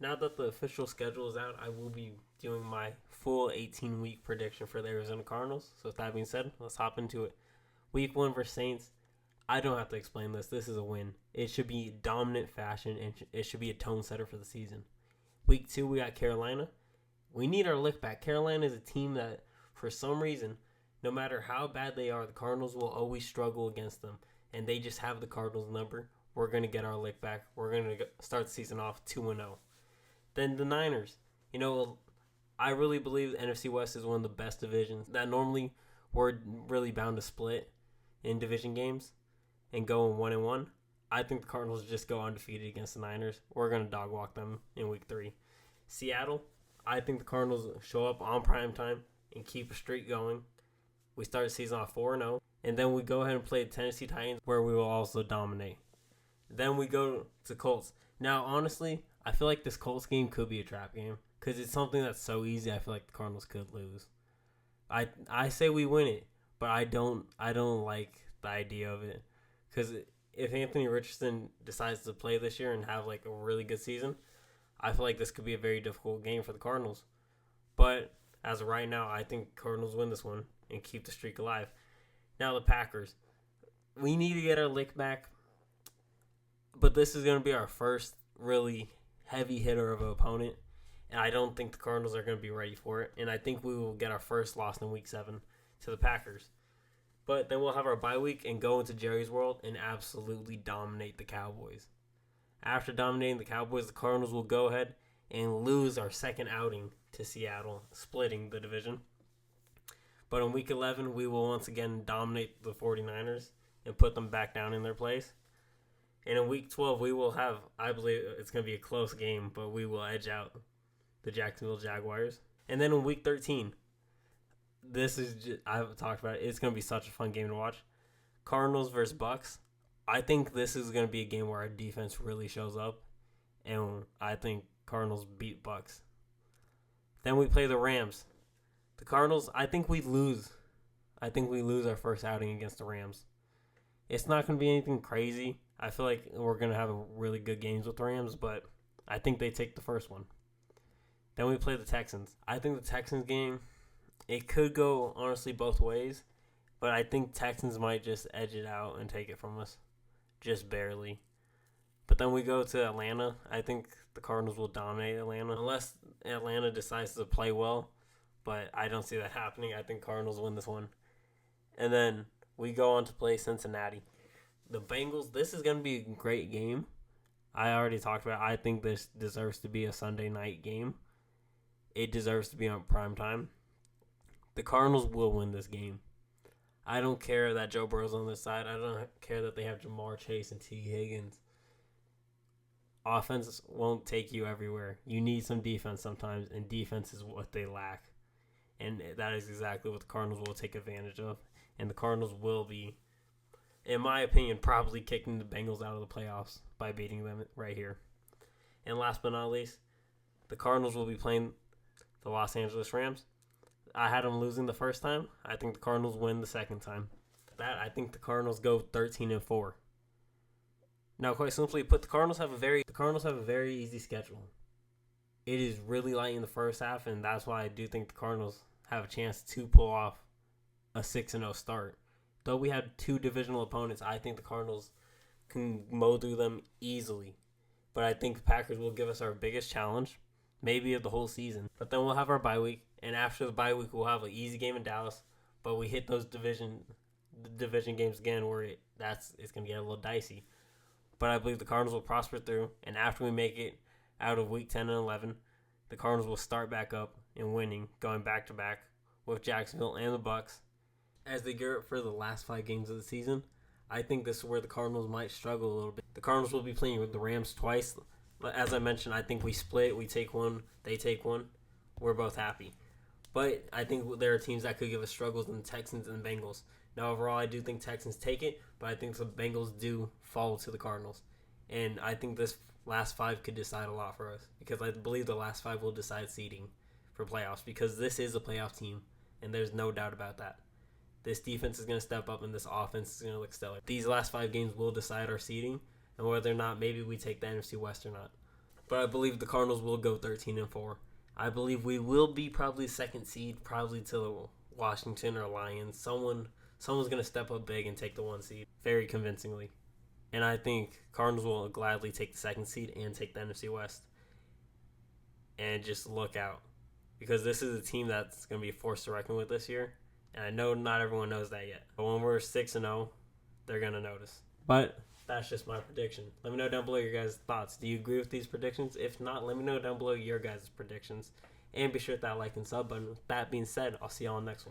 Now that the official schedule is out, I will be doing my full 18-week prediction for the Arizona Cardinals. So with that being said, let's hop into it. Week 1 versus Saints. I don't have to explain this. This is a win. It should be dominant fashion, and it should be a tone setter for the season. Week 2, we got Carolina. We need our lick back. Carolina is a team that, for some reason, no matter how bad they are, the Cardinals will always struggle against them. And they just have the Cardinals number. We're going to get our lick back. We're going to start the season off 2-0. Then the Niners. I really believe the NFC West is one of the best divisions that normally we're really bound to split in division games and go 1-1. I think the Cardinals just go undefeated against the Niners. We're going to dog walk them in week 3. Seattle, I think the Cardinals show up on prime time and keep a streak going. We start the season off 4-0, and then we go ahead and play the Tennessee Titans, where we will also dominate. Then we go to Colts. Now, honestly, I feel like this Colts game could be a trap game because it's something that's so easy. I feel like the Cardinals could lose. I say we win it, but I don't like the idea of it because if Anthony Richardson decides to play this year and have like a really good season, I feel like this could be a very difficult game for the Cardinals. But as of right now, I think Cardinals win this one and keep the streak alive. Now the Packers. We need to get our lick back, but this is going to be our first really heavy hitter of an opponent, and I don't think the Cardinals are going to be ready for it, and I think we will get our first loss in Week 7 to the Packers. But then we'll have our bye week and go into Jerry's world and absolutely dominate the Cowboys. After dominating the Cowboys, the Cardinals will go ahead and lose our second outing to Seattle, splitting the division. But in Week 11, we will once again dominate the 49ers and put them back down in their place. And in Week 12, we will have, I believe it's going to be a close game, but we will edge out the Jacksonville Jaguars. And then in Week 13, this is just, I've talked about it. It's going to be such a fun game to watch. Cardinals versus Bucks. I think this is going to be a game where our defense really shows up, and I think Cardinals beat Bucks. Then we play the Rams. The Cardinals, I think we lose. I think we lose our first outing against the Rams. It's not going to be anything crazy. I feel like we're going to have really good games with the Rams, but I think they take the first one. Then we play the Texans. I think the Texans game, it could go, honestly, both ways, but I think Texans might just edge it out and take it from us. Just barely. But then we go to Atlanta. I think the Cardinals will dominate Atlanta unless Atlanta decides to play well, but I don't see that happening. I think Cardinals win this one. And then we go on to play Cincinnati. The Bengals, this is going to be a great game. I already talked about it. I think this deserves to be a Sunday night game. It deserves to be on prime time. The Cardinals will win this game. I don't care that Joe Burrow's on this side. I don't care that they have Jamar Chase and T. Higgins. Offense won't take you everywhere. You need some defense sometimes, and defense is what they lack. And that is exactly what the Cardinals will take advantage of. And the Cardinals will be, in my opinion, probably kicking the Bengals out of the playoffs by beating them right here. And last but not least, the Cardinals will be playing the Los Angeles Rams. I had them losing the first time. I think the Cardinals win the second time. I think the Cardinals go 13-4. Now, quite simply put, the Cardinals have a very easy schedule. It is really light in the first half, and that's why I do think the Cardinals have a chance to pull off a 6-0 start. Though we have two divisional opponents, I think the Cardinals can mow through them easily. But I think the Packers will give us our biggest challenge, maybe of the whole season. But then we'll have our bye week, and after the bye week, we'll have an easy game in Dallas. But we hit those division games again where it's going to get a little dicey. But I believe the Cardinals will prosper through, and after we make it out of Week 10 and 11, the Cardinals will start back up and winning, going back-to-back with Jacksonville and the Bucks. As they gear up for the last 5 games of the season, I think this is where the Cardinals might struggle a little bit. The Cardinals will be playing with the Rams twice. As I mentioned, I think we split. We take one, they take one. We're both happy. But I think there are teams that could give us struggles in the Texans and the Bengals. Now, overall, I do think Texans take it, but I think the Bengals do fall to the Cardinals. And I think this last 5 could decide a lot for us because I believe the last 5 will decide seeding for playoffs because this is a playoff team, and there's no doubt about that. This defense is going to step up, and this offense is going to look stellar. These last 5 games will decide our seeding and whether or not maybe we take the NFC West or not. But I believe the Cardinals will go 13-4. I believe we will be probably second seed, probably to Washington or Lions. Someone's going to step up big and take the 1 seed very convincingly. And I think Cardinals will gladly take the 2nd seed and take the NFC West. And just look out. Because this is a team that's going to be forced to reckon with this year. And I know not everyone knows that yet. But when we're 6-0, they're going to notice. But that's just my prediction. Let me know down below your guys' thoughts. Do you agree with these predictions? If not, let me know down below your guys' predictions. And be sure to hit that like and sub button. With that being said, I'll see y'all on the next one.